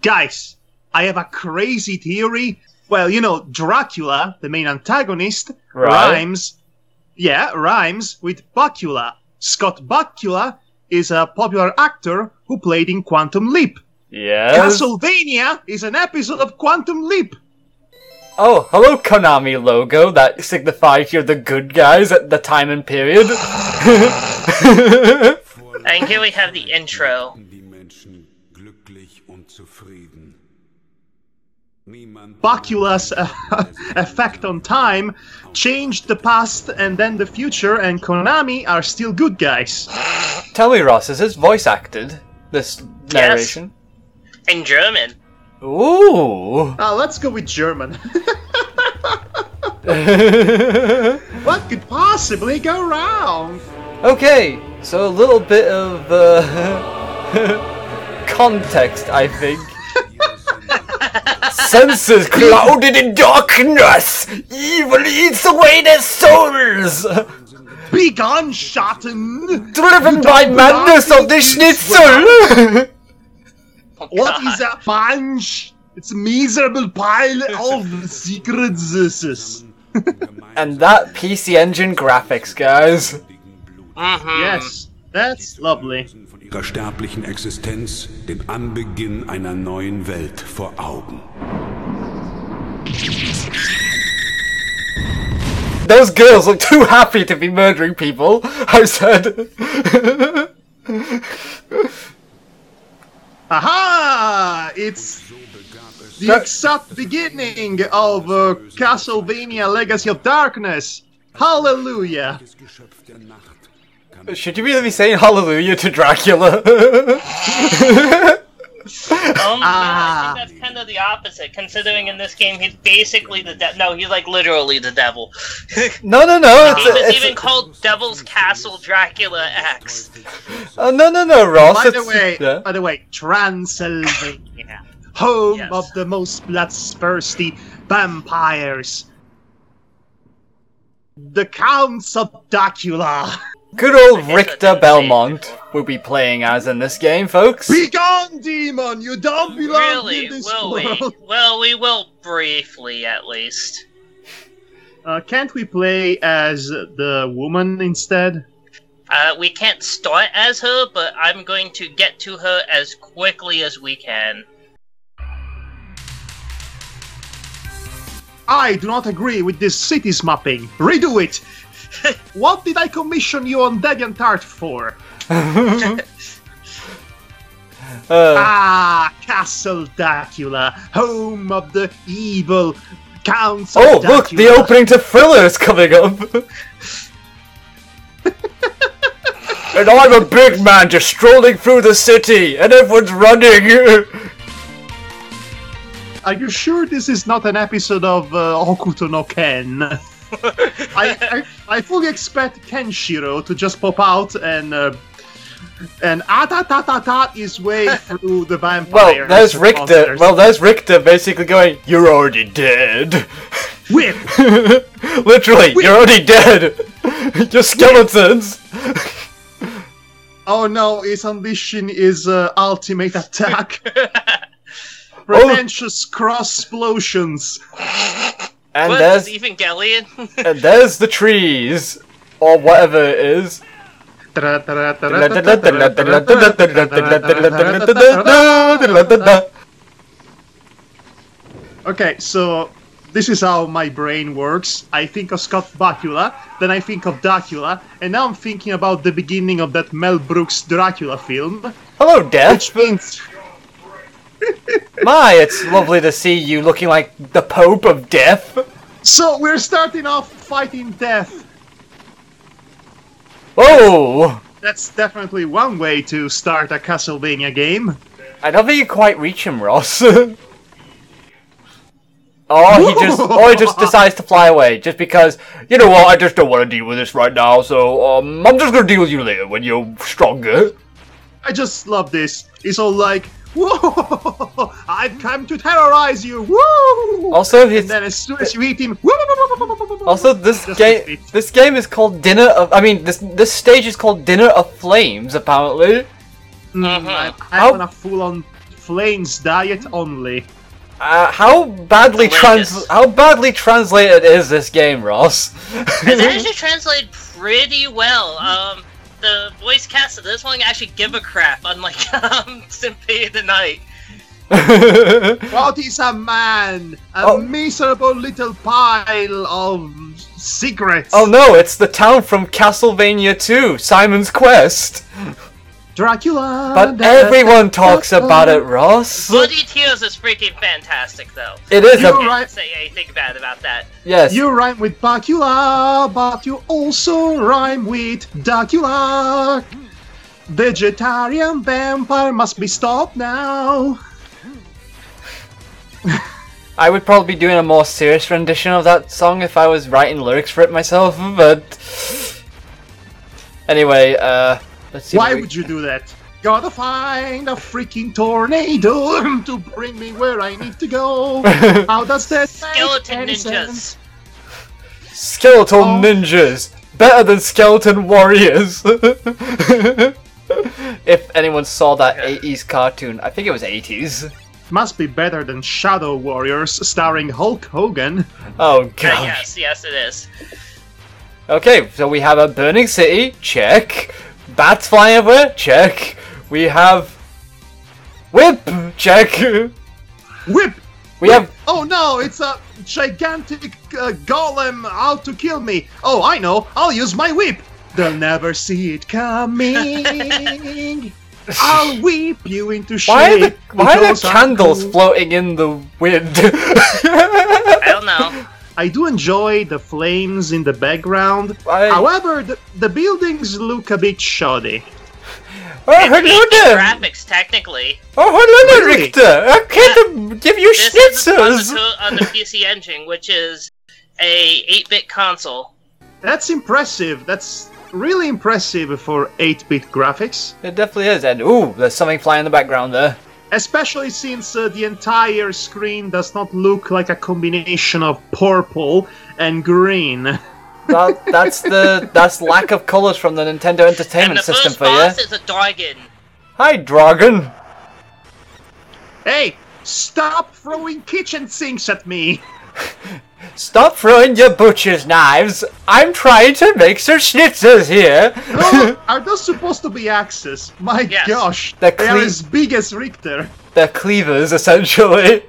Guys, I have a crazy theory. Well, you know, Dracula, the main antagonist, rhymes with Bakula. Scott Bakula is a popular actor who played in Quantum Leap. Yes. Castlevania is an episode of Quantum Leap. Oh, hello Konami logo that signifies you're the good guys at the time and period. And here we have the intro. Bakula's effect on time changed the past and then the future, and Konami are still good guys. Tell me, Ross, is this voice acted? This narration? Yes. In German. Ooh. Let's go with German. What could possibly go wrong? Okay, so a little bit of context, I think. Senses clouded in darkness! Evil eats away their souls! Begone, Schatten! Driven by madness of the schnitzel! What is a bunch? It's a miserable pile of secrets. And that PC Engine graphics, guys. Yes, that's lovely. Ihrer sterblichen Existenz den Anbeginn einer neuen Welt vor Augen. Those girls look too happy to be murdering people, I said. Aha! It's the exact beginning of Castlevania Legacy of Darkness. Hallelujah! Should you really be saying hallelujah to Dracula? I think that's kind of the opposite, considering in this game he's basically the devil. No, he's like literally the devil. No. It's even called Devil's Castle Dracula X. Oh, no, Ross. By the way, Transylvania, home of the most bloodthirsty vampires. The Counts of Dracula. Good old Richter Belmont will be playing as in this game, folks. Begone, demon! You don't belong Really? in this Will world. we? Well, we will briefly, at least. Can't we play as the woman instead? We can't start as her, but I'm going to get to her as quickly as we can. I do not agree with this cities mapping. Redo it! What did I commission you on DeviantArt for? Castle Dracula, home of the evil Counts of Dracula. Oh, look, the opening to Thriller is coming up! And I'm a big man just strolling through the city, and everyone's running! Are you sure this is not an episode of Hokuto no Ken? I fully expect Kenshiro to just pop out and ta his way through the vampires. There's Richter basically going, "You're already dead." Whip! Literally, Whip. you're already dead! You're skeletons! Oh no, his ambition is ultimate attack. Pretentious cross-splosions. And What, there's is Evangelion? and there's the trees, or whatever it is. Okay, so this is how my brain works. I think of Scott Bakula, then I think of Dracula, and now I'm thinking about the beginning of that Mel Brooks Dracula film. Hello, Death. Which means... My, it's lovely to see you looking like the Pope of Death. So we're starting off fighting death. Oh! That's definitely one way to start a Castlevania game. I don't think you quite reach him, Ross. He just decides to fly away, just because, you know what, I just don't want to deal with this right now, so, I'm just gonna deal with you later when you're stronger. I just love this. It's all like, whoa, I've come to terrorize you, woo! Also, and then as soon as you eat him, woo! Also, this game is called this stage is called Dinner of Flames, apparently. I'm on a full-on Flames diet only. How badly translated is this game, Ross? It's actually translated pretty well. The voice cast of this one actually give a crap, unlike Symphony of the Night. What is a man? A miserable little pile of secrets. Oh no, it's the town from Castlevania 2, Simon's Quest. Dracula. But everyone talks about it, Ross. Bloody Tears is freaking fantastic, though. It is. You can't say anything bad about that. Yes. You rhyme with Bacula, but you also rhyme with Dracula. Vegetarian vampire must be stopped now. I would probably be doing a more serious rendition of that song if I was writing lyrics for it myself, but... Anyway, let's see. Why would you do that? Gotta find a freaking tornado to bring me where I need to go. How does that Skeleton make any ninjas. sense? Skeleton ninjas! Better than skeleton warriors! If anyone saw that 80s cartoon, I think it was 80s. Must be better than Shadow Warriors starring Hulk Hogan. Oh god. Yes it is. Okay, so we have a burning city, check. Bats flying everywhere, check. We have... Whip, check. Whip! We have... Oh no, it's a gigantic golem out to kill me. Oh, I know, I'll use my whip. They'll never see it coming. I'll whip you into shape. Why are there candles floating in the wind? I don't know. I do enjoy the flames in the background. However, the buildings look a bit shoddy. Oh, hello there! Graphics, technically. Oh, hello there, Really? Richter! I can't give you This is schnitzels! on the PC Engine, which is a 8-bit console. That's impressive. That's really impressive for 8-bit graphics. It definitely is, and ooh, there's something flying in the background there. Especially since the entire screen does not look like a combination of purple and green. That's lack of colors from the Nintendo Entertainment System for you. And the first boss is a dragon. Hi, dragon. Hey, stop throwing kitchen sinks at me! Stop throwing your butcher's knives. I'm trying to make some schnitzels here. Oh, are those supposed to be axes? My gosh, they are as big as Richter. They're cleavers, essentially.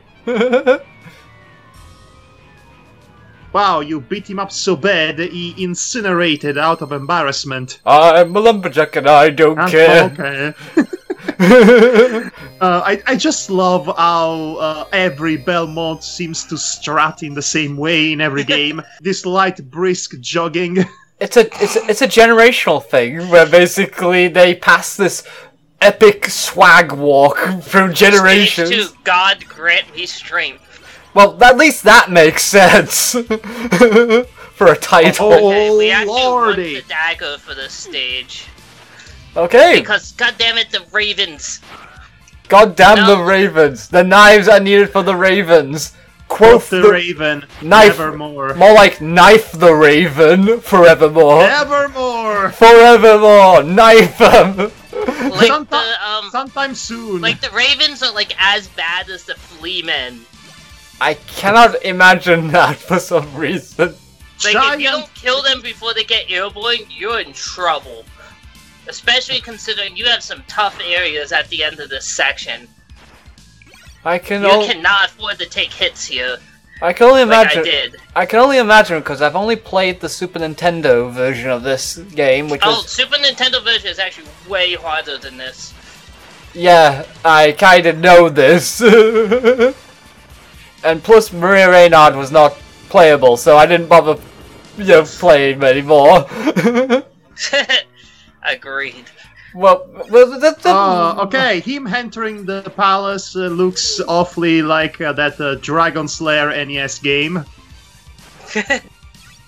Wow, you beat him up so bad that he incinerated out of embarrassment. I'm a lumberjack and I don't care. Okay. I just love how every Belmont seems to strut in the same way in every game. This light, brisk jogging. It's a generational thing where basically they pass this epic swag walk through generations. Stage 2, God grant me strength. Well, at least that makes sense for a title. Okay, we actually want the dagger for this stage. Okay. Because, goddammit, the ravens. Goddamn the ravens. The knives are needed for the ravens. Quoth the raven, knife, nevermore. More like knife the raven, forevermore. Nevermore. Forevermore, knife them. Like sometime soon. Like the ravens are like as bad as the flea men. I cannot imagine that for some reason. Like if you don't kill them before they get airborne, you're in trouble. Especially considering you have some tough areas at the end of this section. You cannot afford to take hits here. I can only imagine. Like I did. I can only imagine because I've only played the Super Nintendo version of this game, which was... Super Nintendo version is actually way harder than this. Yeah, I kinda know this. And plus, Maria Renard was not playable, so I didn't bother, playing anymore. Agreed. Well, okay, him entering the palace looks awfully like that Dragon Slayer NES game.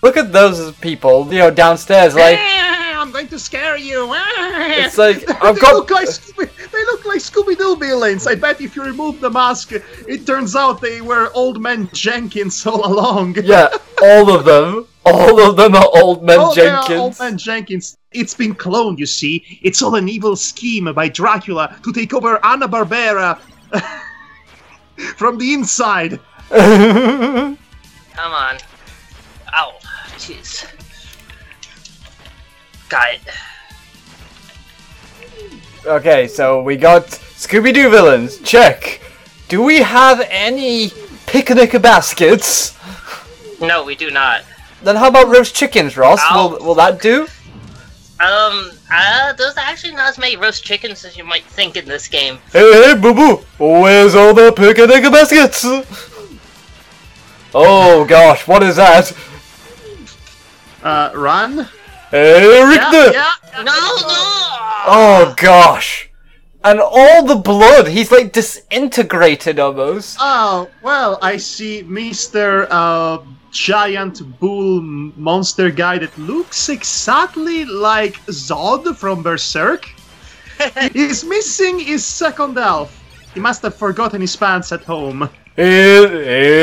Look at those people, downstairs, like... I'm going to scare you! It's like, they look like Scooby-Doo villains! I bet if you remove the mask, it turns out they were Old Man Jenkins all along! Yeah, all of them. All of them are Old Man Jenkins. They are Old Man Jenkins. It's been cloned, you see. It's all an evil scheme by Dracula to take over Hanna-Barbera. From the inside. Come on. Ow. Jeez. Got it. Okay, so we got Scooby-Doo villains. Check. Do we have any picnic baskets? No, we do not. Then how about roast chickens, Ross? Will that do? There's actually not as many roast chickens as you might think in this game. Hey, boo-boo! Where's all the picnic baskets? Oh gosh, what is that? Run? Hey, Richter! Yeah. No! Oh gosh. And all the blood, he's like disintegrated almost. Oh, well, I see Mr. Giant bull monster guy that looks exactly like Zod from Berserk. He's missing his second elf. He must have forgotten his pants at home. Hey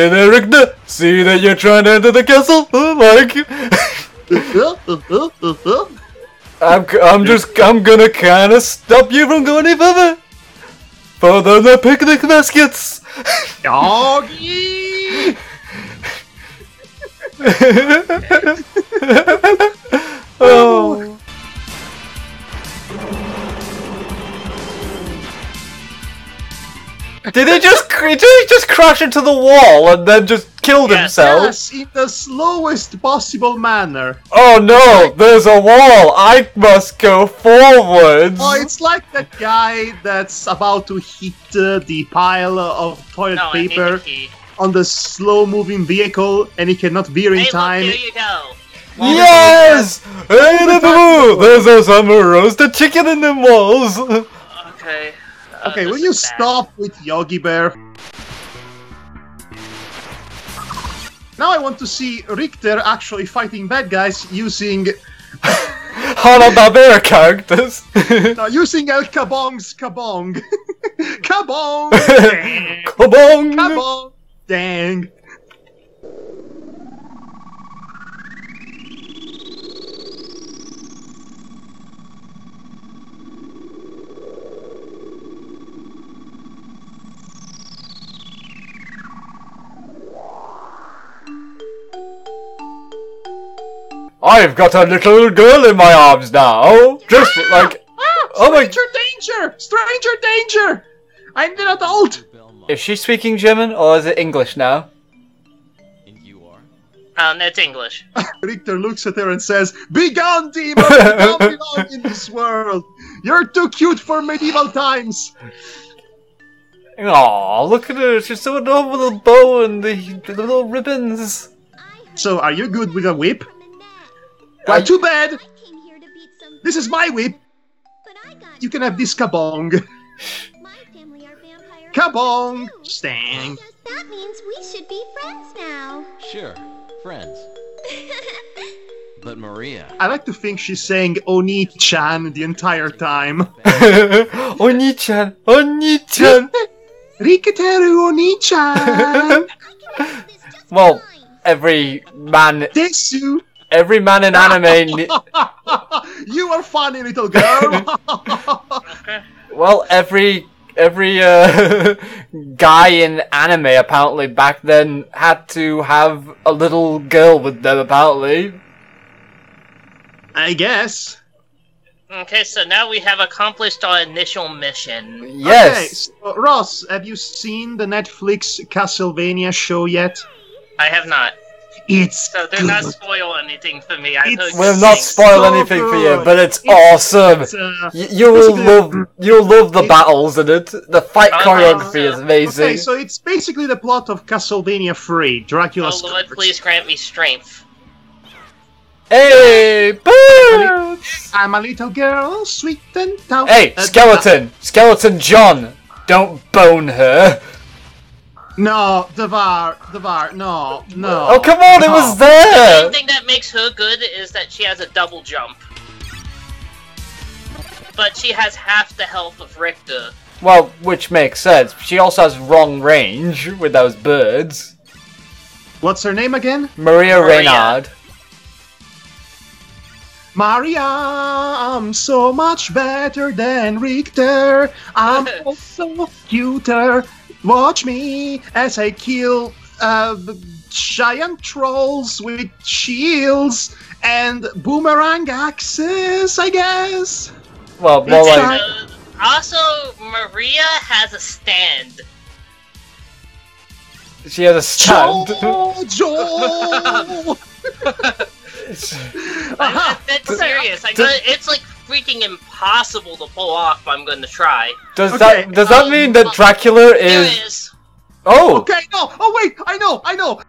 there, Richter! See that you're trying to enter the castle? I'm gonna kinda stop you from going any further. Further than the picnic baskets. Doggy! Oh. Did he just crash into the wall and then just killed himself? Yes, in the slowest possible manner. Oh no, there's a wall! I must go forwards! Oh, it's like that guy that's about to hit the pile of toilet paper on the slow-moving vehicle and he cannot veer in time. Look, here you go. Yes! Hey, boo! There's some roasted chicken in them walls! Okay. Okay, will you stop with Yogi Bear? Now I want to see Richter actually fighting bad guys using... Hanna-Barbera characters! No, using El Kabong's Kabong! Kabong! Kabong! Kabong! Dang! I've got a little girl in my arms now! Just like... Oh my... Stranger danger! Stranger danger! I'm an adult! Is she speaking German or is it English now? And you are? It's English. Richter looks at her and says, "Begone, demon! You don't belong in this world! You're too cute for medieval times!" Aw, look at her! She's so adorable with the bow and the little ribbons! So, are you good with a whip? Well, too bad! This is my whip! You can have this kabong! Kabong! Stang! That means we should be friends now. Sure, friends. But Maria... I like to think she's saying Oni-chan the entire time. Oni-chan! Oni-chan! Riketeru Oni-chan! Well, every man... Desu! Every man in anime... You are funny, little girl! Well, every guy in anime apparently back then had to have a little girl with them, apparently. I guess. Okay, so now we have accomplished our initial mission. Yes. Okay, so, Ross, have you seen the Netflix Castlevania show yet? I have not. It's So do not spoil anything for me. We'll not spoil anything for you, but it's awesome. You'll love the battles in it. The fight choreography is amazing. Okay, so it's basically the plot of Castlevania 3, Dracula's Oh Lord, please grant me strength. Hey, boots! I'm a little girl, sweet and tough. Hey, Skeleton John, don't bone her. No, Devar, no. Oh, come on, it was The there! only thing that makes her good is that she has a double jump. But she has half the health of Richter. Well, which makes sense. She also has wrong range with those birds. What's her name again? Maria Renard. Maria, I'm so much better than Richter. I'm also cuter. Watch me as I kill giant trolls with shields and boomerang axes, I guess. Well, more like... Also, Maria has a stand. She has a stand. Joel! I'm dead serious. It's like freaking impossible to pull off. I'm going to try. Does that mean that Dracula is? Oh. Okay. No. Oh wait. I know.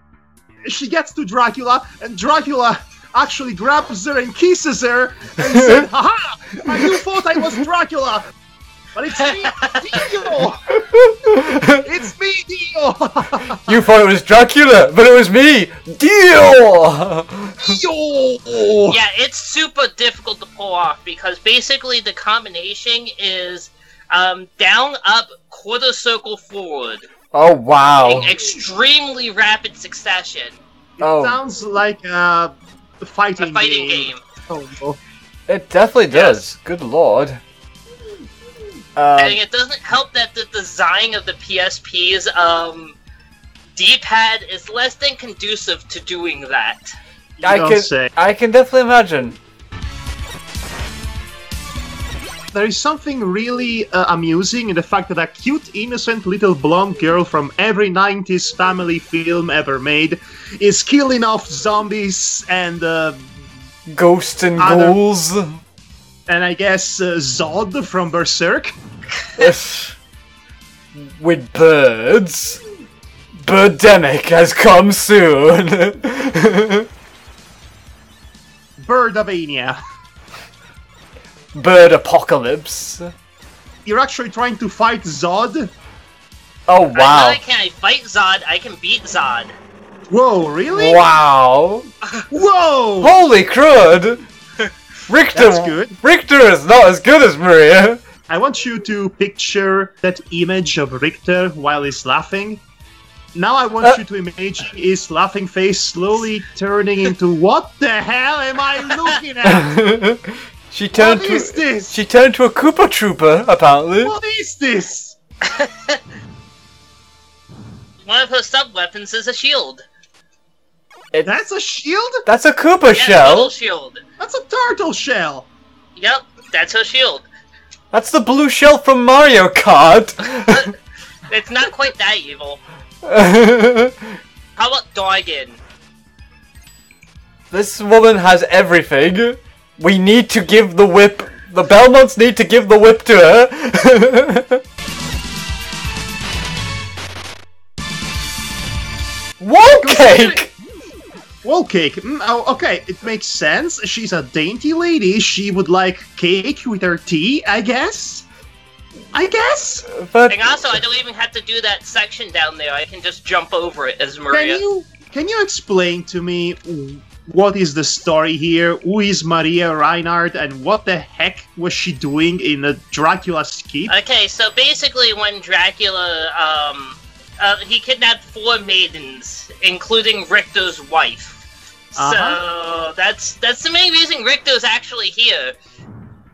She gets to Dracula, and Dracula actually grabs her and kisses her, and said, "Haha! You thought I was Dracula." But it's me, Dio! It's me, Dio! You thought it was Dracula, but it was me, Dio! Dio! Yeah, it's super difficult to pull off because basically the combination is down, up, quarter circle, forward. Oh wow! In extremely rapid succession. It sounds like a fighting game. Oh. It definitely does. Good lord. And it doesn't help that the design of the PSP's D-pad is less than conducive to doing that. I can definitely imagine. There is something really amusing in the fact that a cute, innocent little blonde girl from every 90s family film ever made is killing off zombies and ghosts and ghouls. And I guess Zod from Berserk. With birds. Birdemic has come soon. Birdavania. Bird apocalypse. You're actually trying to fight Zod? Oh wow. Not only can I fight Zod, I can beat Zod. Whoa, really? Wow. Whoa! Holy crud! Richter, That's good. Richter is not as good as Maria. I want you to picture that image of Richter while he's laughing. Now I want you to imagine his laughing face slowly turning into what the hell am I looking at? What is this? She turned to a Koopa Trooper, apparently. What is this? One of her sub-weapons is a shield. That's a shield? That's a Koopa shell. Turtle shield. That's a turtle shell. Yep, that's her shield. That's the blue shell from Mario Kart. It's not quite that evil. How about Daigen? This woman has everything. We need to give the whip. The Belmonts need to give the whip to her. Wall cake! Wall cake. Okay, it makes sense. She's a dainty lady. She would like cake with her tea, I guess? But and also, I don't even have to do that section down there. I can just jump over it as Maria. Can you explain to me what is the story here? Who is Maria Renard and what the heck was she doing in the Dracula's keep? Okay, so basically when Dracula, he kidnapped 4 maidens, including Richter's wife. So that's the main reason Richter's actually here,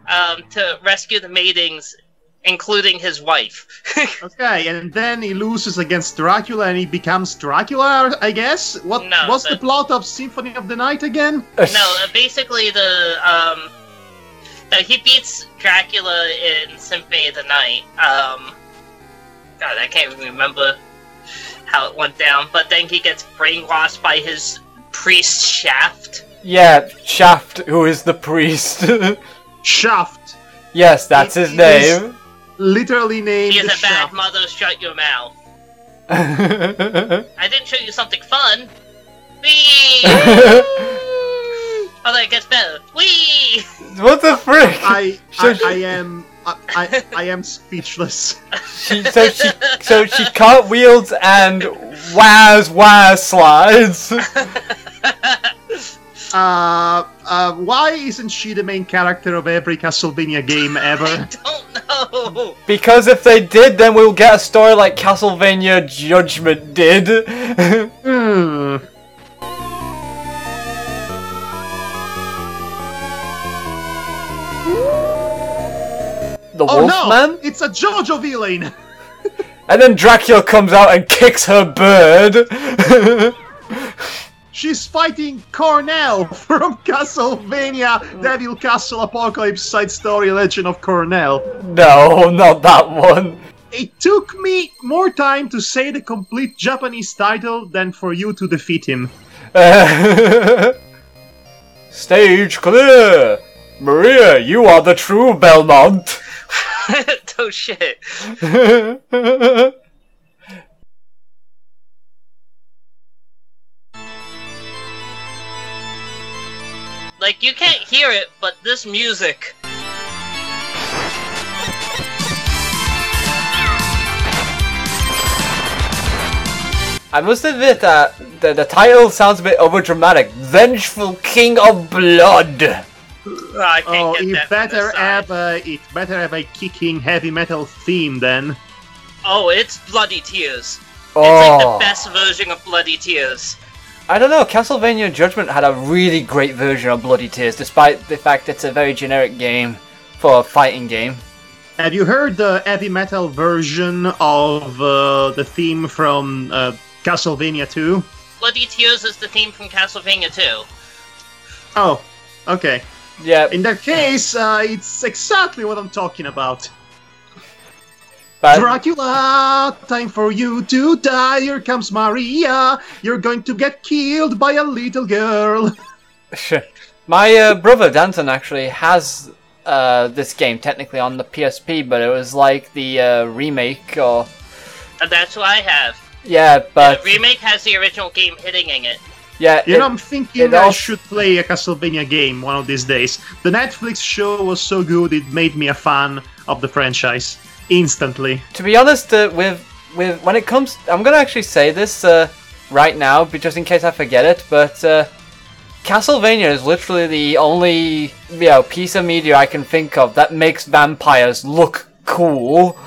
to rescue the maidens, including his wife. Okay, and then he loses against Dracula and he becomes Dracula, I guess? What's the plot of Symphony of the Night again? No, basically he beats Dracula in Symphony of the Night. God, I can't even remember how it went down, but then he gets brainwashed by his priest Shaft. Yeah, Shaft, who is the priest. Shaft. Yes, that's his name. Literally named He is a Shaft. bad mother, shut your mouth. I didn't show you something fun. Whee! Oh, that gets better. Whee! What the frick? I am speechless. So she cartwheels and waz slides. Why isn't she the main character of every Castlevania game ever? I don't know. Because if they did, then we'll get a story like Castlevania Judgment did. the Oh Wolfman? no! It's a JoJo villain! And then Dracula comes out and kicks her bird. She's fighting Cornell from Castlevania Devil Castle Apocalypse Side Story Legend of Cornell. No, not that one. It took me more time to say the complete Japanese title than for you to defeat him. Stage clear! Maria, you are the true Belmont! Oh shit. Like, you can't hear it, but this music... I must admit that the title sounds a bit overdramatic. Vengeful King of Blood! I can't get it that better from this side. it better have a kicking heavy metal theme then. Oh, it's Bloody Tears. Oh. It's like the best version of Bloody Tears. I don't know, Castlevania Judgment had a really great version of Bloody Tears, despite the fact it's a very generic game for a fighting game. Have you heard the heavy metal version of the theme from Castlevania 2? Bloody Tears is the theme from Castlevania 2. Oh, okay. Yeah. In that case, it's exactly what I'm talking about. But Dracula, time for you to die. Here comes Maria. You're going to get killed by a little girl. my brother Danton actually has this game technically on the PSP, but it was like the remake or... And that's what I have. Yeah, but... The remake has the original game hidden in it. Yeah, you know, I'm thinking I also... should play a Castlevania game one of these days. The Netflix show was so good, it made me a fan of the franchise. Instantly. To be honest, with when it comes... I'm going to actually say this right now, just in case I forget it, but Castlevania is literally the only piece of media I can think of that makes vampires look cool.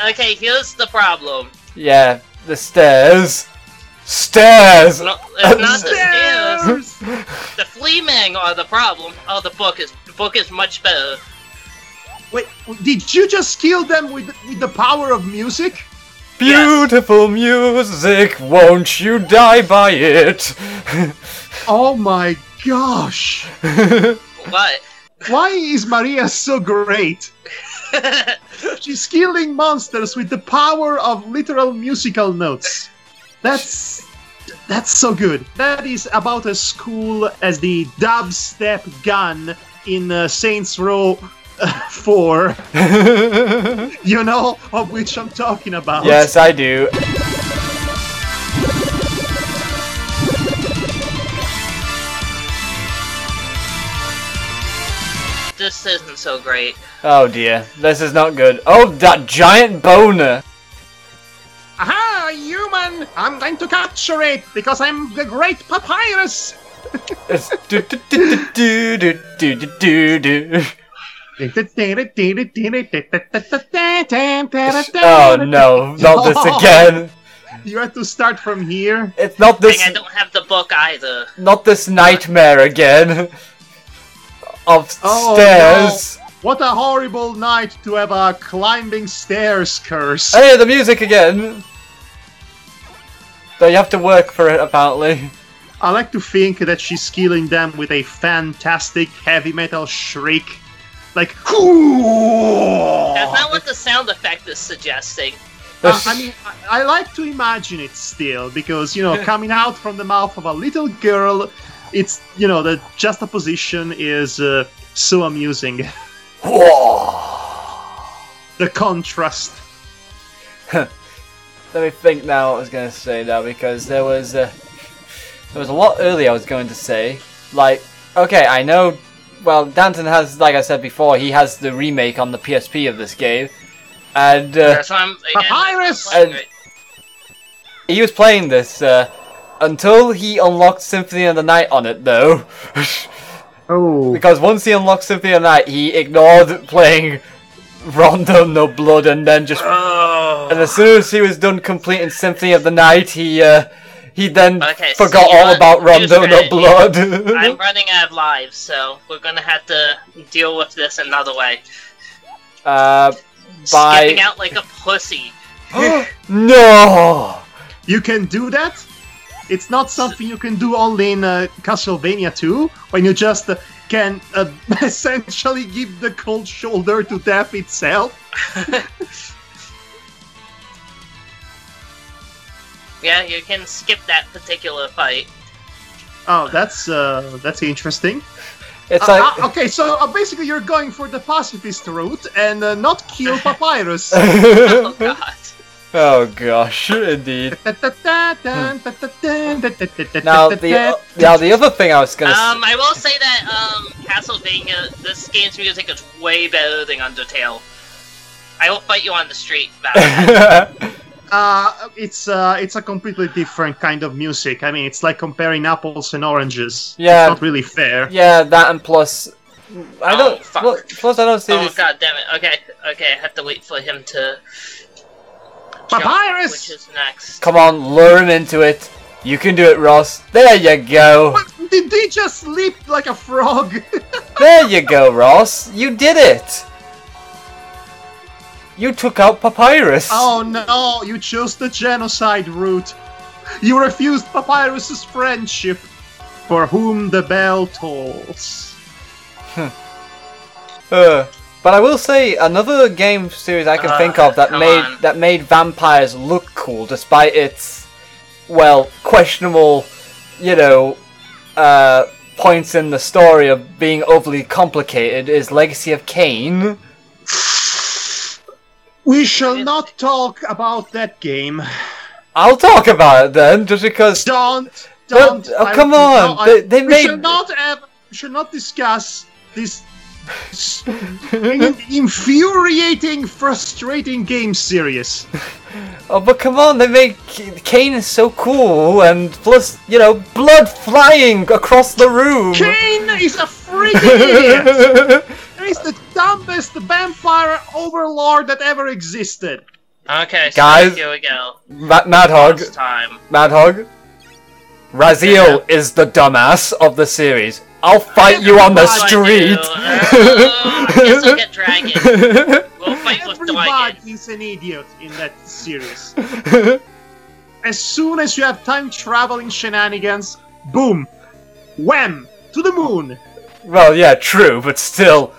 Okay, here's the problem. Yeah, the stairs. Stairs! No, it's not the stairs. The Fleamen are the problem. Oh, the book is much better. Wait, did you just kill them with the power of music? Beautiful music, won't you die by it? Oh my gosh! What? Why is Maria so great? She's killing monsters with the power of literal musical notes. That's so good. That is about as cool as the dubstep gun in Saints Row 4. You know of which I'm talking about. Yes, I do. This isn't so great. Oh dear, this is not good. Oh, that giant boner! Aha, human! I'm going to capture it because I'm the great papyrus. It's do do do do do do do do. Oh no, not this again! You have to start from here. It's not this. I don't have the book either. Not this nightmare again. Of stairs. No. What a horrible night to have a climbing stairs curse. Hey, the music again. Though you have to work for it, apparently. I like to think that she's killing them with a fantastic heavy metal shriek. Like, That's not what the sound effect is suggesting. I mean, I like to imagine it still, because, coming out from the mouth of a little girl, it's, the juxtaposition is so amusing. The contrast. Let me think now what I was going to say now, because there was a lot earlier I was going to say. Like, okay, I know. Well, Danton has, like I said before, he has the remake on the PSP of this game, and Papyrus! And he was playing this until he unlocked Symphony of the Night on it, though. Oh. Because once he unlocked Symphony of the Night, he ignored playing Rondo No Blood, and then just and as soon as he was done completing Symphony of the Night, he then forgot all about Rondo No Blood. I'm running out of lives, so we're gonna have to deal with this another way. Skipping out like a pussy. No! You can do that? It's not something you can do only in Castlevania 2, when you just can essentially give the cold shoulder to death itself. Yeah, you can skip that particular fight. Oh, that's interesting. It's like okay, so basically you're going for the pacifist route and not kill Papyrus. Oh god. Oh gosh, indeed. Now the other thing I was gonna I will say that Castlevania, this game's music is way better than Undertale. I will fight you on the street about that. It's a completely different kind of music. I mean, it's like comparing apples and oranges. Yeah, it's not really fair. Yeah, that and plus, I don't. Plus, I don't see. Oh god damn it! Okay, I have to wait for him to. Papyrus! Which is next? Come on, lure him into it. You can do it, Ross. There you go. What? Did they just leap like a frog? There you go, Ross. You did it. You took out Papyrus. Oh no, you chose the genocide route. You refused Papyrus's friendship, for whom the bell tolls. But I will say another game series I can think of that made vampires look cool despite its questionable, points in the story of being overly complicated is Legacy of Kain. We shall not talk about that game. I'll talk about it then, just because. Don't. Oh, come on! They made. We should not discuss this infuriating, frustrating game series. Oh, but come on! They made Kain is so cool, and plus, blood flying across the room. Kain is a freaking idiot. He's the dumbest vampire overlord that ever existed. Okay, so guys, here we go. Madhog. Madhog. Raziel is the dumbass of the series. I'll fight you on the street. I guess we'll get dragon. We'll fight with dragon. Everybody's an idiot in that series. As soon as you have time traveling shenanigans, boom, wham, to the moon. Well, yeah, true, but still.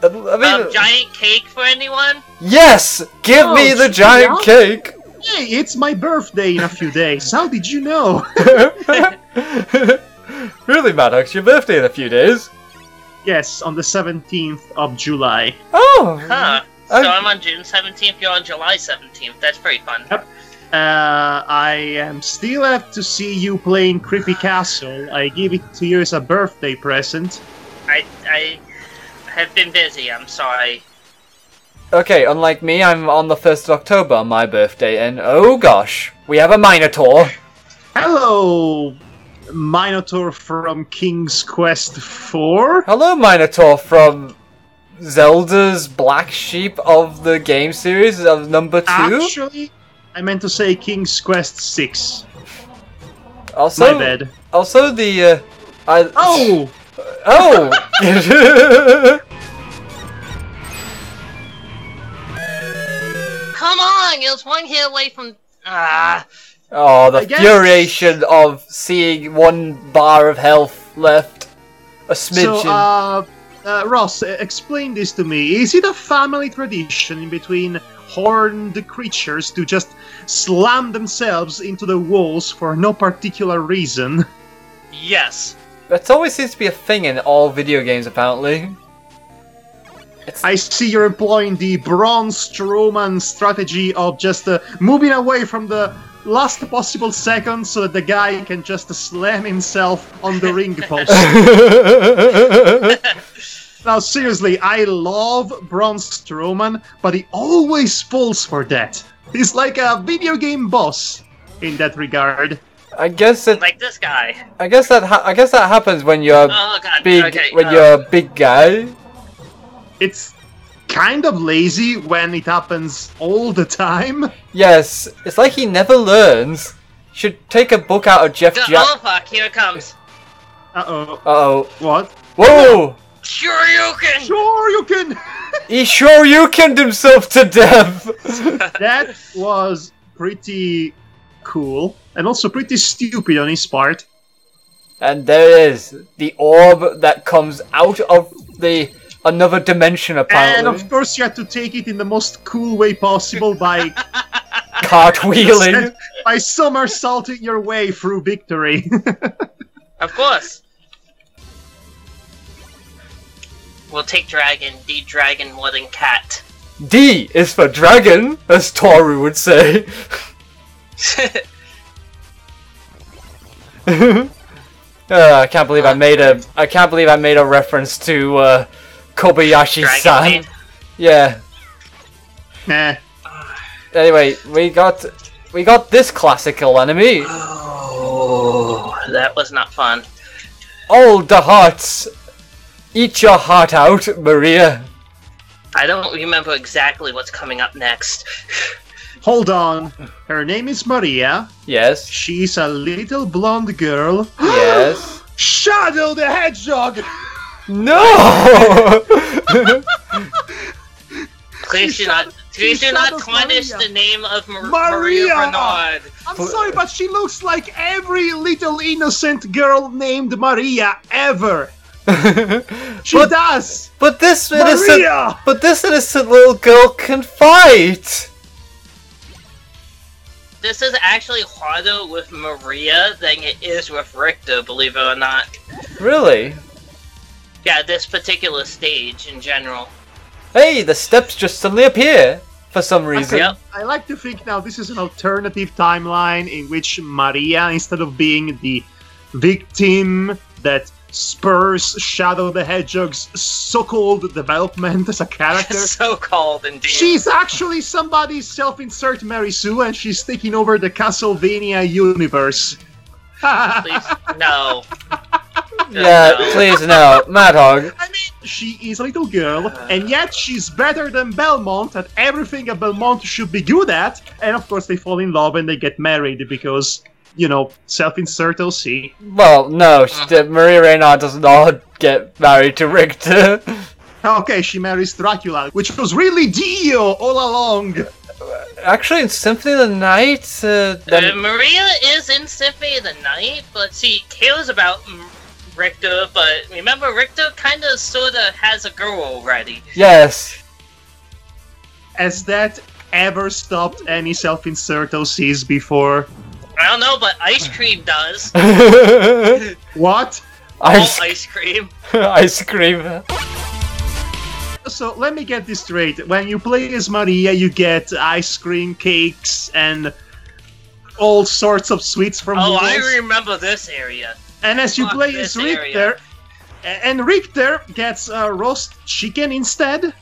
I mean, giant cake for anyone? Yes! Give me the giant cake! Hey, it's my birthday in a few days. How did you know? Really, Madhog? It's your birthday in a few days? Yes, on the 17th of July. Oh! Huh. So I'm on June 17th, you're on July 17th. That's pretty fun. Yep. I am still have to see you playing Creepy Castle. I give it to you as a birthday present. I have been busy, I'm sorry. Okay, unlike me, I'm on the 1st of October on my birthday, and oh gosh, we have a Minotaur. Hello, Minotaur from King's Quest 4. Hello, Minotaur from Zelda's Black Sheep of the game series of number 2. Actually, I meant to say King's Quest 6. Also, my bad. Also, the Oh! Come on, it was one hit away from. Oh, the infuriation of seeing 1 bar of health left. A smidgen. So, Ross, explain this to me. Is it a family tradition in between horned creatures to just slam themselves into the walls for no particular reason? Yes. That always seems to be a thing in all video games, apparently. I see you're employing the Braun Strowman strategy of just moving away from the last possible second so that the guy can just slam himself on the ring post. Now, seriously, I love Braun Strowman, but he always falls for that. He's like a video game boss in that regard. I guess it. Like this guy. I guess that happens when you're big. Okay, when you're a big guy. It's kind of lazy when it happens all the time. Yes, it's like he never learns. Should take a book out of Jeff Jack. Oh fuck! Here it comes. Uh-oh. What? Whoa! Shoryuken! Shoryuken! He Shoryukened himself to death! That was pretty cool. And also pretty stupid on his part. And there it is. The orb that comes out of another dimension, apparently. And of course you had to take it in the most cool way possible by... cartwheeling. By somersaulting your way through victory. Of course. We'll take dragon. D dragon more than cat. D is for dragon, as Toru would say. I can't believe I made a reference to Kobayashi-san. Yeah. Nah. Anyway, we got this classical enemy. Oh, that was not fun. All the hearts. Eat your heart out, Maria. I don't remember exactly what's coming up next. Hold on. Her name is Maria. Yes. She's a little blonde girl. Yes. Shadow the Hedgehog! No! Please do not tarnish the name of Maria Renard. I'm sorry, but she looks like every little innocent girl named Maria ever. She does. But this Maria! innocent little girl can fight. This is actually harder with Maria than it is with Richter, believe it or not. Really? Yeah, this particular stage in general. Hey, the steps just suddenly appear for some reason. Yep. I like to think now this is an alternative timeline in which Maria, instead of being the victim that spurs Shadow the Hedgehog's so-called development as a character. So-called, indeed. She's actually somebody's self-insert Mary Sue, and she's taking over the Castlevania universe. Please, no. Yeah, no. Please no. Madhog. I mean, she is a little girl, and yet she's better than Belmont at everything a Belmont should be good at, and of course they fall in love and they get married because... You know, self-insert OC. Well, no, Maria Renard does not get married to Richter. Okay, she marries Dracula, which was really Dio all along. Actually, in Symphony of the Night... Maria is in Symphony of the Night, but she cares about Richter, but remember, Richter kinda sorta has a girl already. Yes. Has that ever stopped any self-insert OCs before? I don't know, but ice cream does. What? Ice cream. Ice cream. So let me get this straight. When you play as Maria, you get ice cream, cakes, and all sorts of sweets from Oh, noodles. I remember this area. And as you play as Richter, and Richter gets roast chicken instead.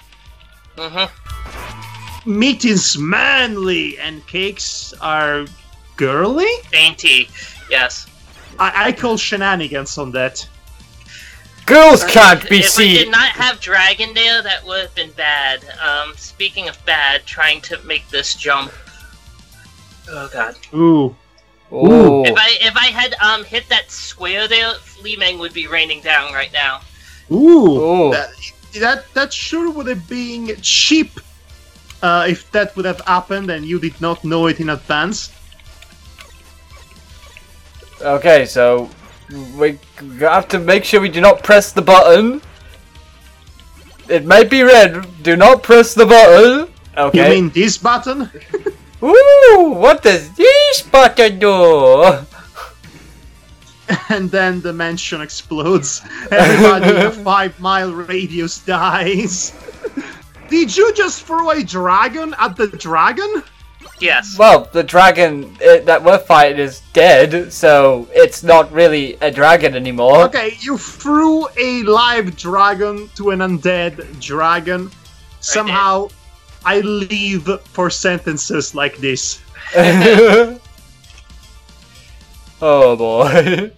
Meat is manly, and cakes are girly? Dainty, yes. I call shenanigans on that. Girls can't be seen! If we did not have Dragon there, that would have been bad. Speaking of bad, trying to make this jump. Oh god. Ooh. Ooh. If I had hit that square there, Fleeming would be raining down right now. Ooh. That sure would have been cheap if that would have happened and you did not know it in advance. Okay, so we have to make sure we do not press the button. It might be red. Do not press the button. Okay. You mean this button? Ooh, what does this button do? And then the mansion explodes. Everybody in a 5-mile radius dies. Did you just throw a dragon at the dragon? Yes. Well, the dragon that we're fighting is dead, so it's not really a dragon anymore. Okay, you threw a live dragon to an undead dragon. Somehow, I live for sentences like this. Oh boy.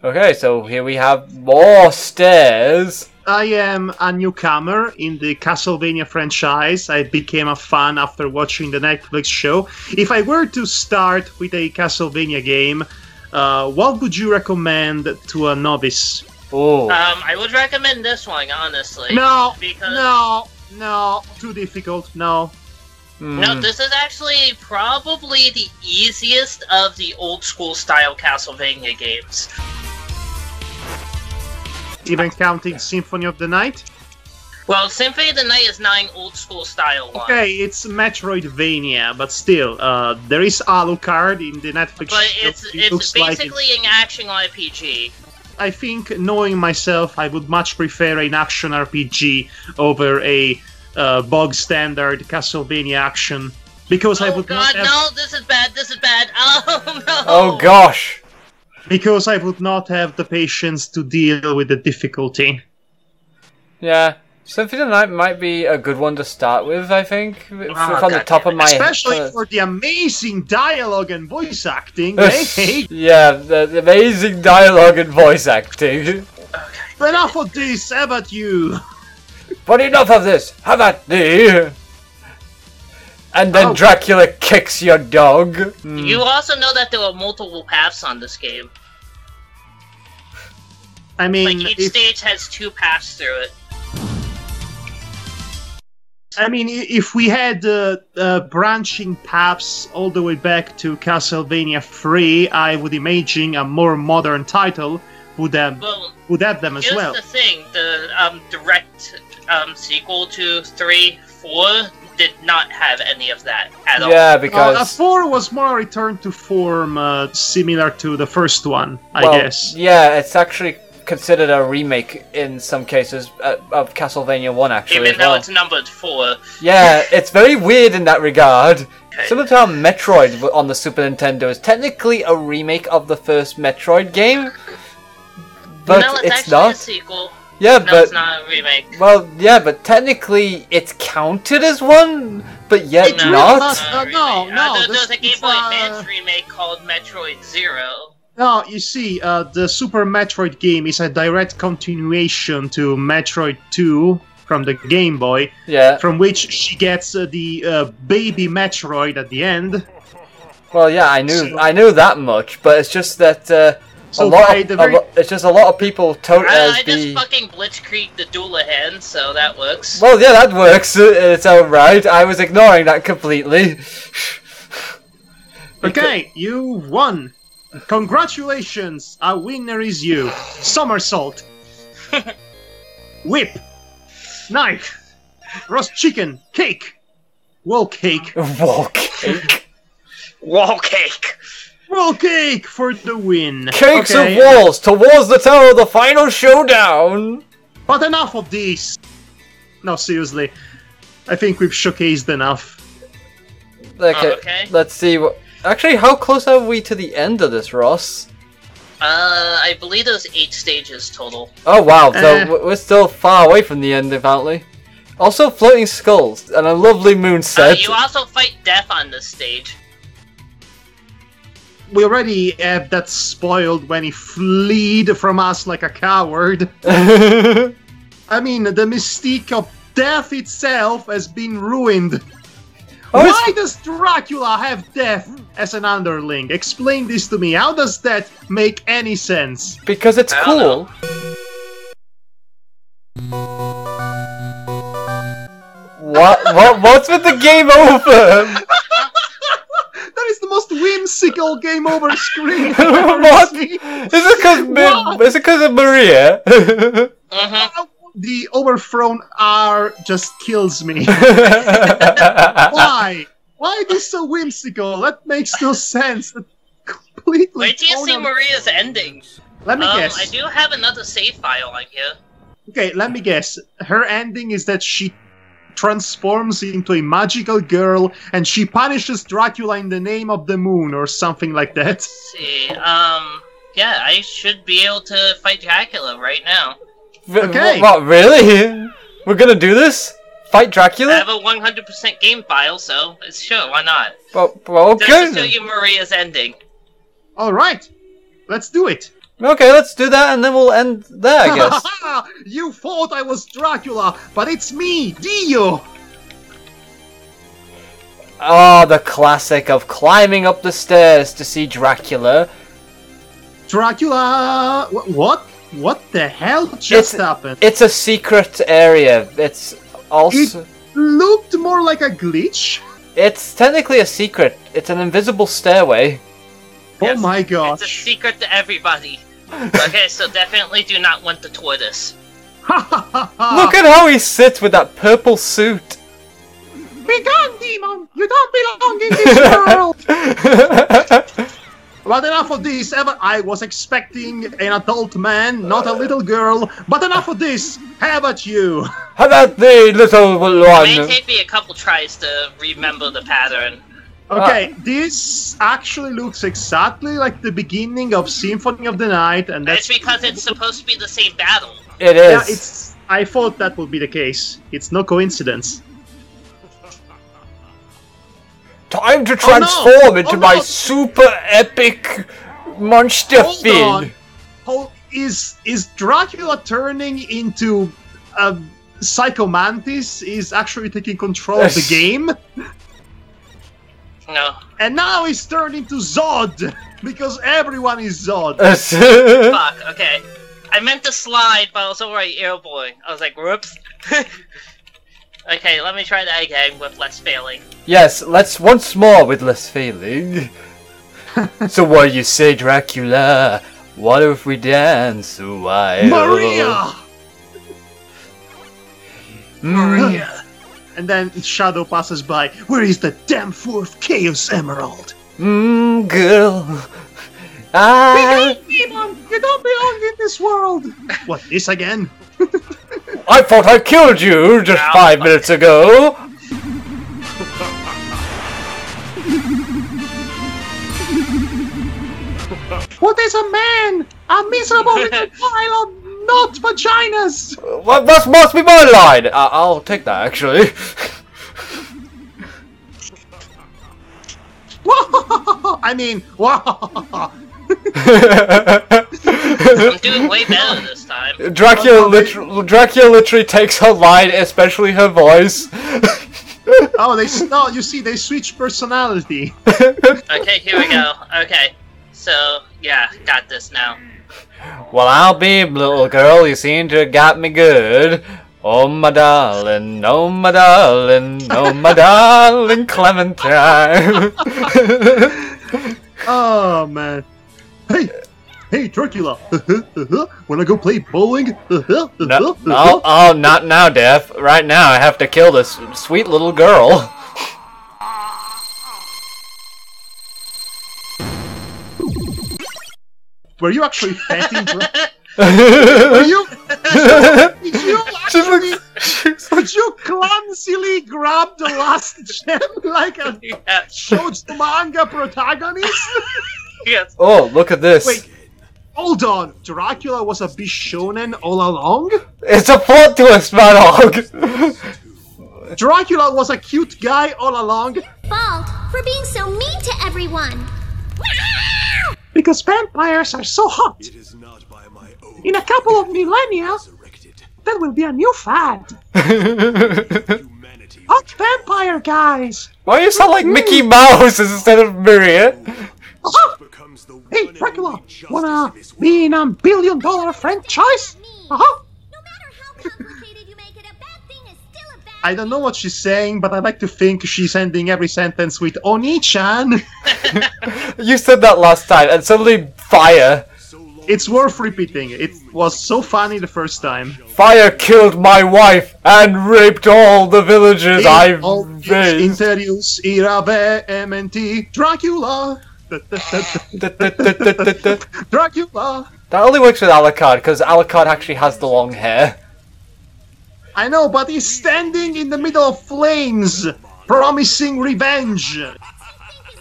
Okay, so here we have more stairs. I am a newcomer in the Castlevania franchise. I became a fan after watching the Netflix show. If I were to start with a Castlevania game, what would you recommend to a novice? Oh. I would recommend this one, honestly. No, because... no, too difficult, no. No, this is actually probably the easiest of the old school style Castlevania games. Even counting Symphony of the Night? Well, Symphony of the Night is not an old school style one. Okay, it's Metroidvania, but still, there is Alucard in the Netflix But show. it's basically an action RPG. I think, knowing myself, I would much prefer an action RPG over a bog standard Castlevania action. Because I would God, not have, no, this is bad, Oh, no! Oh gosh! because I would not have the patience to deal with the difficulty. Yeah, Symphony of the Night might be a good one to start with, I think. From the top of my head. Especially for the amazing dialogue and voice acting. Hey. Yeah, the amazing dialogue and voice acting. Enough of this, how about you? But enough of this, how about thee? And then Dracula kicks your dog. You also know that there are multiple paths on this game. I mean, Like, each stage has 2 paths through it. I mean, if we had branching paths all the way back to Castlevania 3, I would imagine a more modern title would have them as well. Here's the thing, the direct sequel to 3, 4 did not have any of that at all. Yeah, because... 4 was more a return to form, similar to the first one, I guess. Yeah, it's actually considered a remake in some cases of Castlevania 1, actually. Even though it's numbered 4. Yeah, it's very weird in that regard. Similar to how Metroid on the Super Nintendo is technically a remake of the first Metroid game, but no, it's actually not. A sequel. Yeah, no, but it's not a remake. Well, yeah, but technically it's counted as one, but yet not. There's a Game Boy Advance remake called Metroid Zero. No, you see, the Super Metroid game is a direct continuation to Metroid 2 from the Game Boy. Yeah. From which she gets the baby Metroid at the end. Well, yeah, I knew that much, but it's just that. It's just a lot of people tote it as I just fucking blitzkrieg the Doulahan, so that works. Well, yeah, that works. It's alright. I was ignoring that completely. Okay, you won. Congratulations, a winner is you. Somersault. Whip. Knife. Roast chicken. Cake. Wall cake. Wall cake. Wall cake. Roll cake for the win. Cakes of walls towards the tower of the final showdown. But enough of these. No, seriously. I think we've showcased enough. Okay. Let's see what. Actually, how close are we to the end of this, Ross? I believe there's 8 stages total. Oh wow, so we're still far away from the end, apparently. Also, floating skulls and a lovely moon set. You also fight death on this stage. We already have that spoiled when he fled from us like a coward. I mean, the mystique of death itself has been ruined. Why does Dracula have death as an underling? Explain this to me. How does that make any sense? Because it's cool. What's with the game over? That is the most whimsical whimsical game over screen. What? Is it because of Maria? The overthrown R just kills me. Why? Why is this so whimsical? That makes no sense. That completely. Wait till you see Maria's ending. Let me guess. I do have another save file on here. Okay, let me guess. Her ending is that she transforms into a magical girl and she punishes Dracula in the name of the moon or something like that. Let's see, yeah, I should be able to fight Dracula right now. Okay. What, really? We're gonna do this? Fight Dracula? I have a 100% game file, so sure, why not? Well, okay. Just to show you Maria's ending. Alright, let's do it. Okay, let's do that and then we'll end there, I guess. You thought I was Dracula, but it's me, Dio! Oh, the classic of climbing up the stairs to see Dracula. Dracula... What? What the hell just happened? It's a secret area. It's also... It looked more like a glitch. It's technically a secret. It's an invisible stairway. Yes, oh my gosh. It's a secret to everybody. Okay, so definitely do not want the tortoise. Look at how he sits with that purple suit. Be gone, demon! You don't belong in this world! But enough of this. I was expecting an adult man, not a little girl. But enough of this. How about you? How about the little one? It may take me a couple tries to remember the pattern. Okay, this actually looks exactly like the beginning of Symphony of the Night, and that's because it's supposed to be the same battle. It is. Yeah, I thought that would be the case. It's no coincidence. Time to transform into my super epic monster fiend. Is Dracula turning into a Psycho Mantis? Is actually taking control of the game? No. And now he's turned into Zod! Because everyone is Zod! Fuck, okay. I meant to slide, but I was already airborne. I was like, whoops. Okay, let me try that again with less failing. Yes, let's once more with less failing. So what do you say, Dracula? What if we dance a while? Maria! Maria! And then Shadow passes by. Where is the damn fourth Chaos Emerald? Girl. Demon! You don't belong in this world! What, this again? I thought I killed you just 5 minutes ago! What is a man? A miserable little pile of not vaginas! Well, that must be my line! I'll take that, actually. I mean, I'm doing way better this time. Dracula literally takes her line, especially her voice. You see, they switch personality. Okay, here we go. Okay, so, yeah, got this now. Well, I'll be, little girl, you seem to have got me good. Oh my darling, oh my darling, oh my darling Clementine. Oh, man. Hey, Dracula. Wanna go play bowling? No, oh, not now, Def. Right now, I have to kill this sweet little girl. Were you actually petting Dracula? Did you clumsily grab the last gem like a shoujo manga protagonist? Yes. Oh, look at this. Wait, hold on. Dracula was a Bishonen all along? It's a plot twist, Madhog. Dracula was a cute guy all along? Fault for being so mean to everyone. Because vampires are so hot. In a couple of millennia, that will be a new fad. Hot vampire guys. Why you sound like Mickey Mouse instead of Maria? Hey, Dracula, wanna be in $1 billion franchise? No matter how complicated you make it, a bad thing is still a bad I don't know what she's saying, but I like to think she's ending every sentence with Oni-chan. You said that last time, and suddenly fire. It's worth repeating. It was so funny the first time. Fire killed my wife and raped all the villagers I've raised. Interius ira vehemente Dracula. Dracula. That only works with Alucard, because Alucard actually has the long hair. I know, but he's standing in the middle of flames, promising revenge.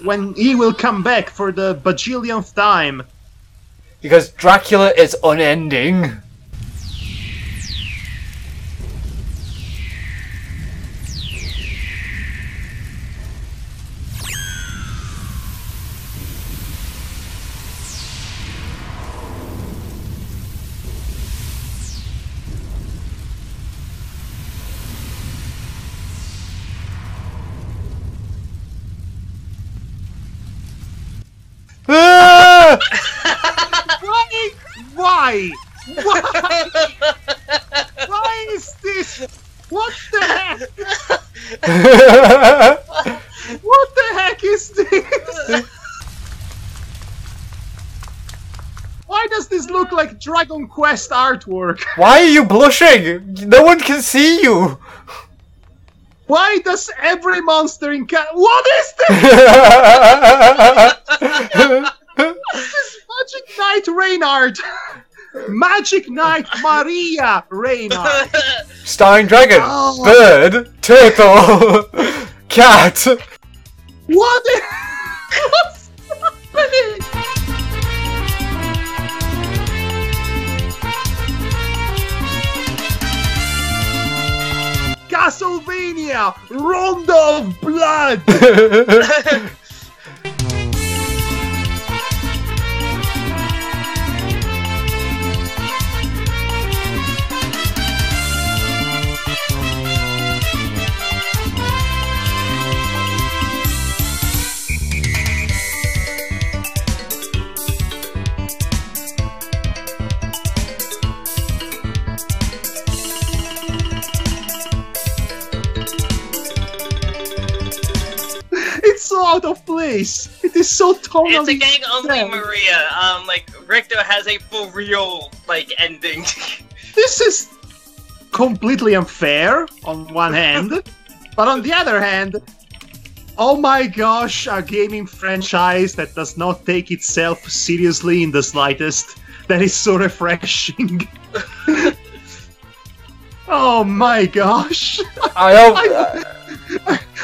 When he will come back for the bajillionth time. Because Dracula is unending. Why? Why is this? What the heck? What the heck is this? Why does this look like Dragon Quest artwork? Why are you blushing? No one can see you. Why does every monster in What is this? This is Magic Knight Renard. Magic Knight Maria Renard. Starring dragon, bird, turtle, cat. What's happening? Castlevania Rondo of Blood. It's so out of place. It is so tonally. It's a gang only Maria. Like Richter has a for real ending. This is completely unfair on one hand, but on the other hand, oh my gosh, a gaming franchise that does not take itself seriously in the slightest. That is so refreshing. Oh my gosh.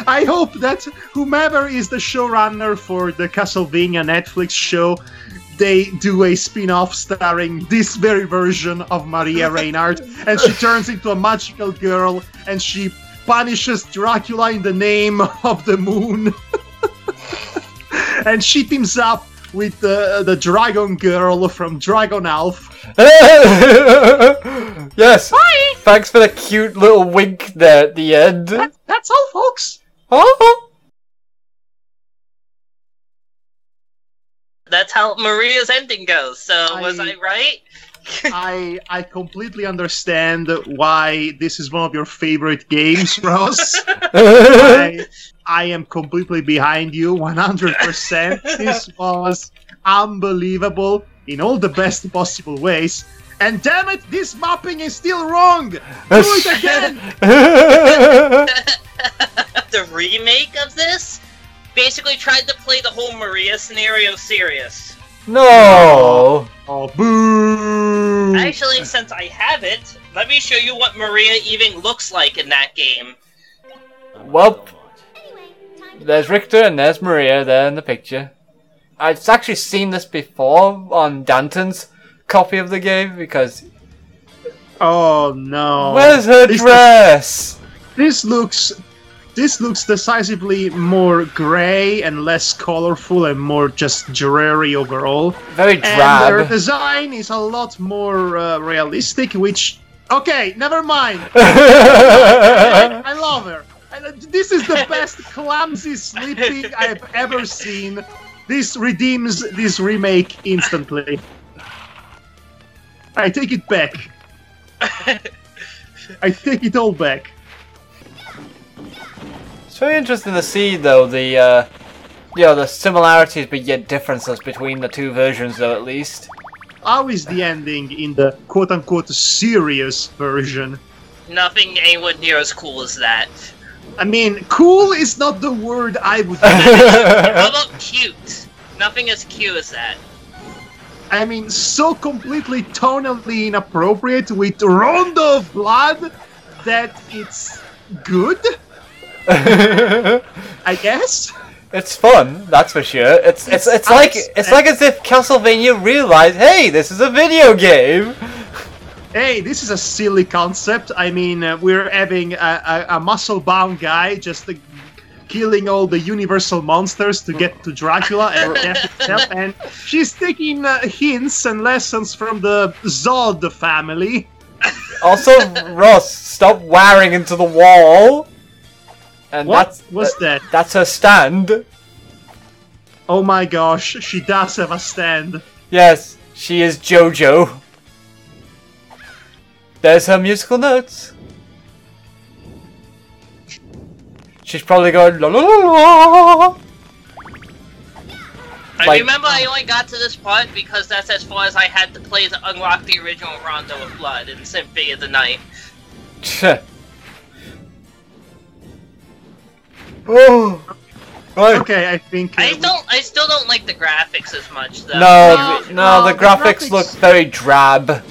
I hope that whomever is the showrunner for the Castlevania Netflix show, they do a spin-off starring this very version of Maria Renard, and she turns into a magical girl, and she punishes Dracula in the name of the moon. And she teams up with the dragon girl from Dragon Elf. Yes. Bye. Thanks for the cute little wink there at the end. That's all, folks. Oh. That's how Maria's ending goes. So was I right? I completely understand why this is one of your favorite games, Ross. I am completely behind you, 100%. This was unbelievable in all the best possible ways. And damn it, this mapping is still wrong! Do it again! The remake of this basically tried to play the whole Maria scenario serious. No! Oh, boo! Actually, since I have it, let me show you what Maria even looks like in that game. Well, there's Richter and there's Maria there in the picture. I've actually seen this before on Danton's copy of the game because... Oh no. Where's her dress? This looks decisively more grey and less colorful and more just dreary overall. Very drab. And her design is a lot more realistic, which... Okay, never mind. I love her. This is the best clumsy sleeping I have ever seen. This redeems this remake instantly. I take it back. I take it all back. It's very interesting to see, though, the Yeah, the similarities but yet differences between the two versions, though, at least. How is the ending in the quote-unquote serious version? Nothing anywhere near as cool as that. I mean, cool is not the word I would use. How about cute? Nothing as cute as that. I mean, so completely tonally inappropriate with Rondo of Blood that it's good? I guess? It's fun, that's for sure. It's like as if Castlevania realized, hey, this is a video game. Hey, this is a silly concept. I mean, we're having a muscle-bound guy just killing all the universal monsters to get to Dracula and death itself, and she's taking hints and lessons from the Zod family. Also, Ross, stop wiring into the wall. And What was that? That's her stand. Oh my gosh, she does have a stand. Yes, she is JoJo. There's her musical notes. She's probably going la la la la. I remember I only got to this part because that's as far as I had to play to unlock the original Rondo of Blood in Symphony of the Night. Oh. Right. Okay, I think... I still don't like the graphics as much, though. No, the graphics look very drab.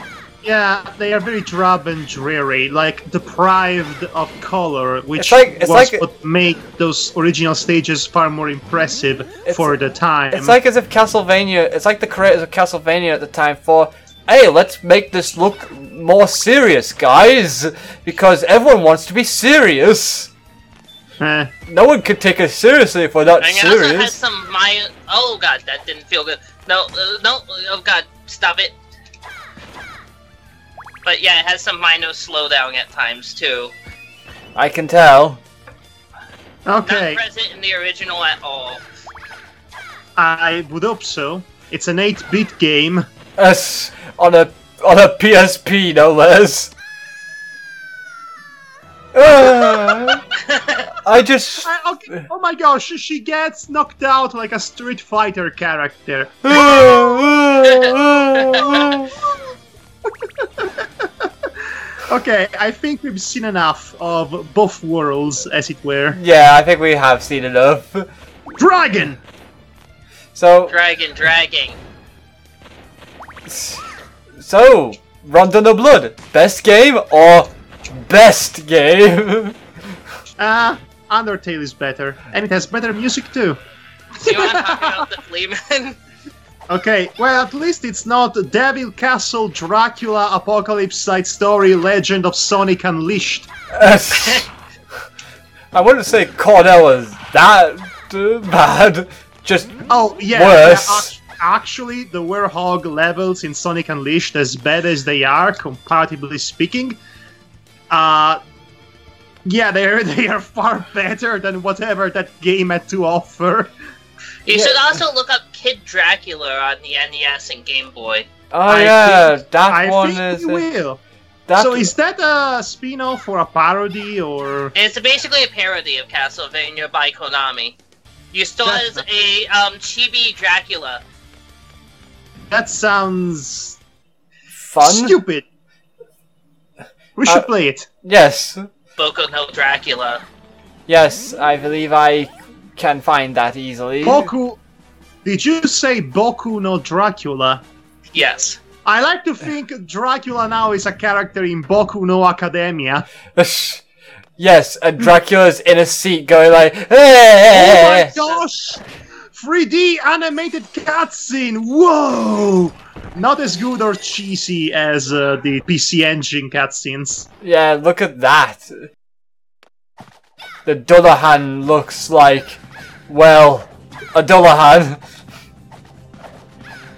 Yeah, they are very drab and dreary, like deprived of color, which it's was like what made those original stages far more impressive for the time. It's like as if Castlevania, it's like the creators of Castlevania at the time thought, hey, let's make this look more serious, guys, because everyone wants to be serious. No one could take us seriously if we're not serious. It also has some oh god, that didn't feel good. No, oh god, stop it. But yeah, it has some minor slowdown at times too. I can tell. Okay. Not present in the original at all. I would hope so. It's an 8-bit game. Yes, on a PSP, no less. Okay. Oh my gosh, she gets knocked out like a Street Fighter character. Okay, I think we've seen enough of both worlds, as it were. Yeah, I think we have seen enough. Dragon! So... Dragging. So, Rondo of Blood, best game or best game? Undertale is better, and it has better music too. You want to talk about the Fleaman? Okay, well, at least it's not Devil Castle, Dracula, Apocalypse Side Story, Legend of Sonic Unleashed. I wouldn't say Cornell was that bad, just worse. Yeah, actually, the Werehog levels in Sonic Unleashed, as bad as they are, comparatively speaking, yeah, they are far better than whatever that game had to offer. You should also look up Kid Dracula on the NES and Game Boy. Oh yeah, that one is... I think you will. So is that a spin-off or a parody, or...? It's basically a parody of Castlevania by Konami. You start as a chibi Dracula. That sounds... fun? Stupid. We should play it. Yes. Boku no Dracula. Yes, I believe I can find that easily. Boku... Did you say Boku no Dracula? Yes. I like to think Dracula now is a character in Boku no Academia. Yes, and Dracula's in a seat going like, hey! Oh my gosh! 3D animated cutscene! Whoa! Not as good or cheesy as the PC Engine cutscenes. Yeah, look at that. The Dullahan looks like, well, a Dullahan.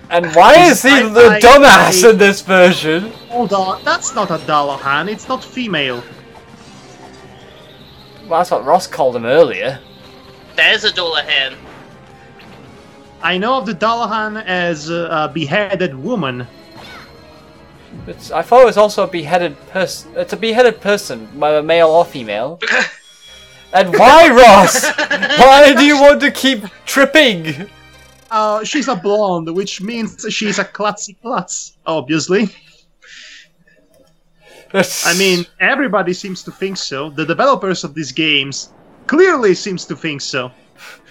And why is he the dumbass in this version? Hold on, that's not a Dullahan, it's not female. Well, that's what Ross called him earlier. There's a Dullahan. I know of the Dullahan as a beheaded woman. I thought it was also a beheaded person. It's a beheaded person, whether male or female. And why, Ross? Why do you want to keep tripping? She's a blonde, which means she's a klutzy klutz, obviously. I mean, everybody seems to think so. The developers of these games clearly seems to think so.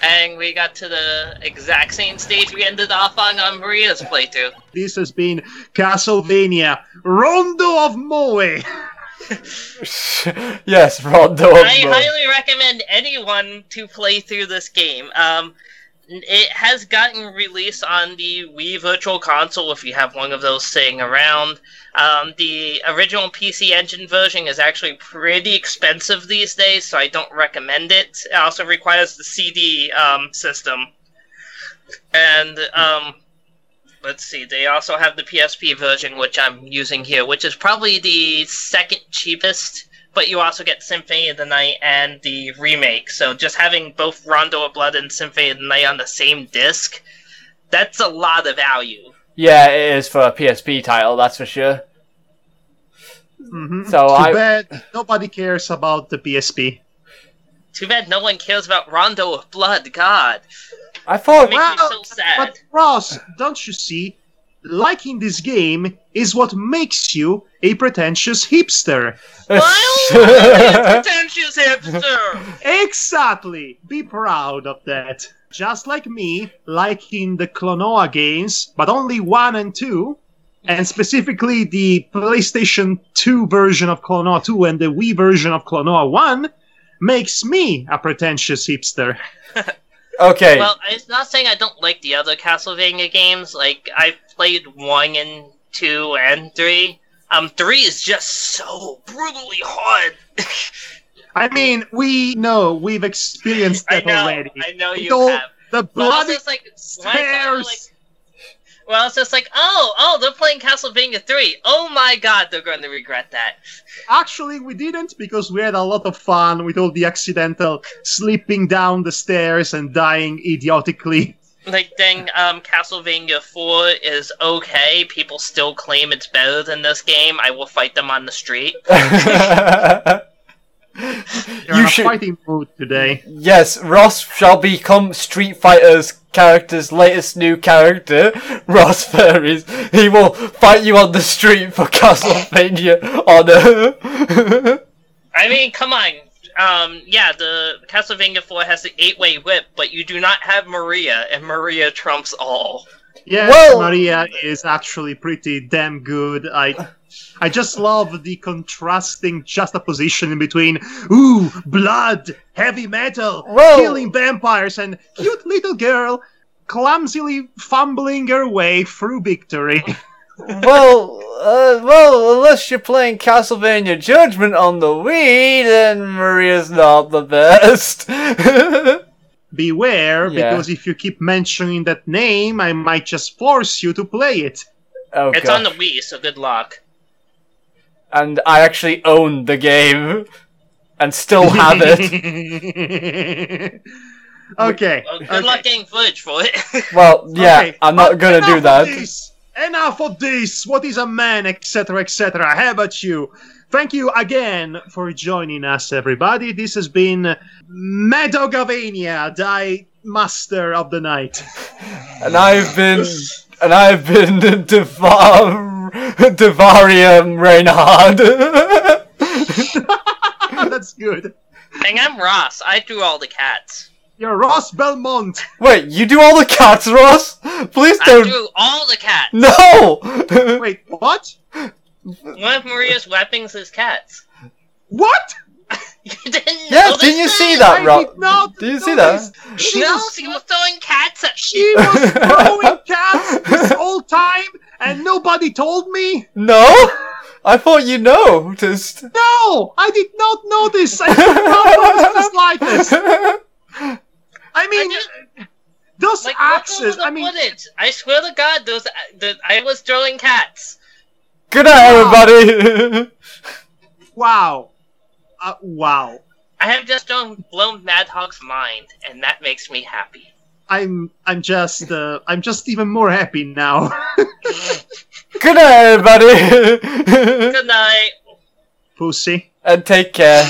And we got to the exact same stage we ended off on Maria's playthrough. This has been Castlevania Rondo of Moe. Yes, Rondo of Moe. I highly recommend anyone to play through this game. It has gotten released on the Wii Virtual Console if you have one of those sitting around. The original PC Engine version is actually pretty expensive these days, so I don't recommend it. It also requires the CD system. And, let's see, they also have the PSP version, which I'm using here, which is probably the second cheapest, but you also get Symphony of the Night and the remake. So just having both Rondo of Blood and Symphony of the Night on the same disc, that's a lot of value. Yeah, it is for a PSP title, that's for sure. Mm-hmm. So Too bad nobody cares about the PSP. Too bad no one cares about Rondo of Blood, God. I thought... It makes me so sad. But Ross, don't you see? Liking this game is what makes you a pretentious hipster. Well, pretentious hipster! Exactly! Be proud of that. Just like me, liking the Klonoa games, but only 1 and 2, and specifically the PlayStation 2 version of Klonoa 2 and the Wii version of Klonoa 1, makes me a pretentious hipster. Okay. Well, I'm not saying I don't like the other Castlevania games. Like, I've played 1 and 2 and 3. 3 is just so brutally hard. I mean, we've experienced that already. I know you have. The bloody stairs. Well, it's just like, oh, they're playing Castlevania 3. Oh my god, they're going to regret that. Actually, we didn't, because we had a lot of fun with all the accidental slipping down the stairs and dying idiotically. Like, then Castlevania 4 is okay. People still claim it's better than this game. I will fight them on the street. You're in a fighting mood today. Yes, Ross shall become Street Fighter's character's latest new character, Ross Faries. He will fight you on the street for Castlevania Honor. I mean, come on. Yeah, the Castlevania 4 has the 8-way whip, but you do not have Maria, and Maria trumps all. Yeah, well, Maria is actually pretty damn good. I just love the contrasting juxtaposition in between, ooh, blood, heavy metal, killing vampires, and cute little girl clumsily fumbling her way through victory. Well, unless you're playing Castlevania Judgment on the Wii, then Maria's not the best. Beware, because if you keep mentioning that name, I might just force you to play it. Oh, it's on the Wii, so good luck. And I actually own the game, and still have it. Okay. Well, good luck getting footage for it. Well, yeah, okay, I'm not gonna do that. Enough of this! What is a man, etc., etc.? How about you? Thank you again for joining us, everybody. This has been Madhogavania, thy master of the night. And I've been Devarium Renard. That's good. And I'm Ross. I drew all the cats. You're Ross Belmont. Wait, you do all the cats, Ross? Please don't. I drew all the cats. No. Wait, what? One of Maria's weapons is cats. What? You didn't know this? Didn't you see that, Ross? Did you see that? She was throwing cats at She was throwing cats this whole time, and nobody told me? No? I thought you noticed. No! I did not notice! I did not notice the slightest! I mean, those axes, I mean... Footage. I swear to God, I was throwing cats. Good night, everybody! Wow. Wow. I have just blown Madhog's mind, and that makes me happy. I'm just even more happy now. Good night, everybody! Good night. Pussy. And take care.